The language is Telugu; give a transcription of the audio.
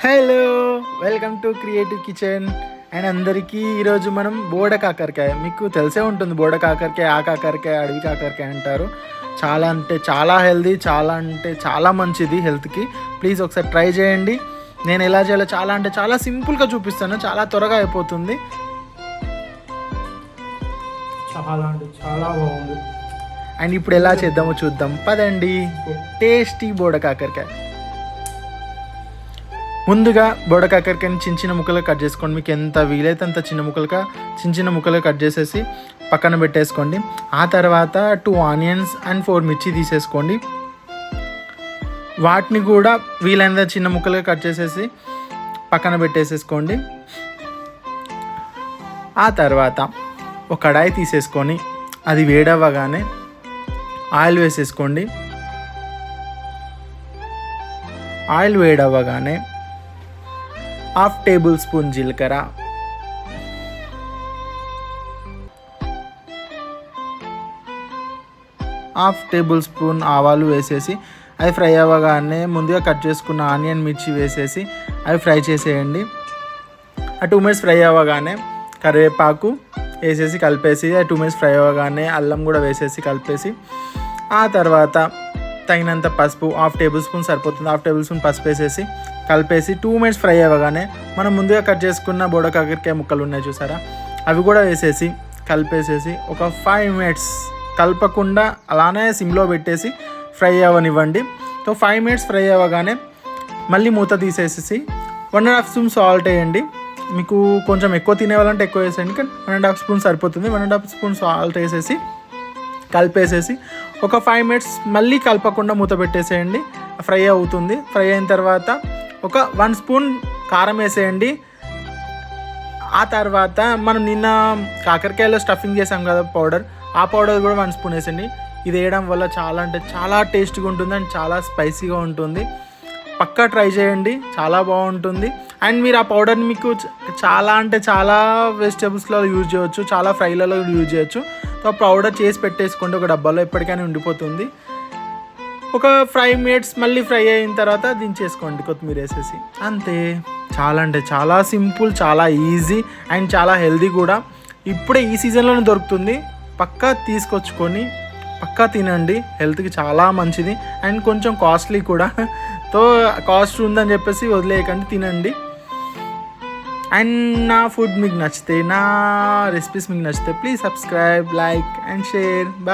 Hello, welcome to creative kitchen. And అందరికీ ఈరోజు మనం బోడ కాకరకాయ, మీకు తెలిసే ఉంటుంది బోడ కాకరకాయ, ఆ కాకరకాయ, అడవి కాకరకాయ అంటారు. చాలా అంటే చాలా హెల్దీ, చాలా అంటే చాలా మంచిది హెల్త్కి. ప్లీజ్ ఒకసారి ట్రై చేయండి. నేను ఎలా చేయాలో చాలా అంటే చాలా సింపుల్గా చూపిస్తాను, చాలా త్వరగా అయిపోతుంది. చాలా అంటే చాలా బాగుంది. అండ్ ఇప్పుడు ఎలా చేద్దామో చూద్దాం పదండి. టేస్టీ బోడ కాకరకాయ. ముందుగా బోడ కాకరకాయని చిన్న చిన్న ముక్కలు కట్ చేసుకోండి. మీకు ఎంత వీలైతే అంత చిన్న చిన్న ముక్కలు కట్ చేసేసి పక్కన పెట్టేసుకోండి. ఆ తర్వాత 2 ఆనియన్స్ అండ్ 4 మిర్చి తీసేసుకోండి. వాటిని కూడా వీలైనంత చిన్న ముక్కలుగా కట్ చేసేసి పక్కన పెట్టేసేసుకోండి. ఆ తర్వాత ఒక కడాయి తీసేసుకొని అది వేడవ్వగానే ఆయిల్ వేసేసుకోండి. ఆయిల్ వేడవ్వగానే 1/2 టేబుల్ స్పూన్ జీలకర్ర, 1/2 టేబుల్ స్పూన్ ఆవాలు వేసేసి అవి ఫ్రై అవ్వగానే ముందుగా కట్ చేసుకున్న ఆనియన్ మిర్చి వేసేసి అవి ఫ్రై చేసేయండి. ఆ 2 మినిట్స్ ఫ్రై అవ్వగానే కరివేపాకు వేసేసి కలిపేసి 2 మినిట్స్ ఫ్రై అవ్వగానే అల్లం కూడా వేసేసి కలిపేసి ఆ తర్వాత తగినంత పసుపు 1/2 టేబుల్ స్పూన్ సరిపోతుంది. 1/2 టేబుల్ స్పూన్ పసుపు వేసేసి కలిపేసి 2 మినిట్స్ ఫ్రై అవ్వగానే మనం ముందుగా కట్ చేసుకున్న బోడ కాకరకాయ ముక్కలు ఉన్నాయి చూసారా, అవి కూడా వేసేసి కలిపేసేసి ఒక 5 మినిట్స్ కలపకుండా అలానే సిమ్లో పెట్టేసి ఫ్రై అవ్వనివ్వండి. 5 మినిట్స్ ఫ్రై అవ్వగానే మళ్ళీ మూత తీసేసి 1.5 స్పూన్ సాల్ట్ వేయండి. మీకు కొంచెం ఎక్కువ తినేవాళ్ళంటే ఎక్కువ వేసేయండి, కానీ 1.5 స్పూన్ సరిపోతుంది. 1.5 స్పూన్ సాల్ట్ వేసేసి కలిపేసేసి ఒక 5 మినిట్స్ మళ్ళీ కలపకుండా మూత పెట్టేసేయండి. ఫ్రై అవుతుంది. ఫ్రై అయిన తర్వాత ఒక 1 స్పూన్ కారం వేసేయండి. ఆ తర్వాత మనం నిన్న కాకరకాయలో స్టఫింగ్ చేసాం కదా పౌడర్, ఆ పౌడర్ కూడా 1 స్పూన్ వేసేయండి. ఇది వేయడం వల్ల చాలా అంటే చాలా టేస్ట్గా ఉంటుంది అండ్ చాలా స్పైసీగా ఉంటుంది. పక్కా ట్రై చేయండి, చాలా బాగుంటుంది. అండ్ మీరు ఆ పౌడర్ని మీకు చాలా అంటే చాలా వెజిటేబుల్స్లో యూజ్ చేయవచ్చు, చాలా ఫ్రైలలో యూజ్ చేయొచ్చు. సో పౌడర్ చేసి పెట్టేసుకోండి ఒక డబ్బాలో, ఎప్పటికైనా ఉండిపోతుంది. ఒక 5 మినిట్స్ మళ్ళీ ఫ్రై అయిన తర్వాత దించేసుకోండి కొత్తిమీర వేసేసి. అంతే. చాలా అంటే చాలా సింపుల్, చాలా ఈజీ అండ్ చాలా హెల్దీ కూడా. ఇప్పుడే ఈ సీజన్లోనే దొరుకుతుంది. పక్కా తీసుకొచ్చుకొని పక్కా తినండి, హెల్త్కి చాలా మంచిది అండ్ కొంచెం కాస్ట్లీ కూడా. తో కాస్ట్ ఉందని చెప్పేసి వదిలేయకండి, తినండి. అండ్ నా ఫుడ్ మీకు నచ్చితే, నా రెసిపీస్ మీకు నచ్చితే please subscribe, like and share.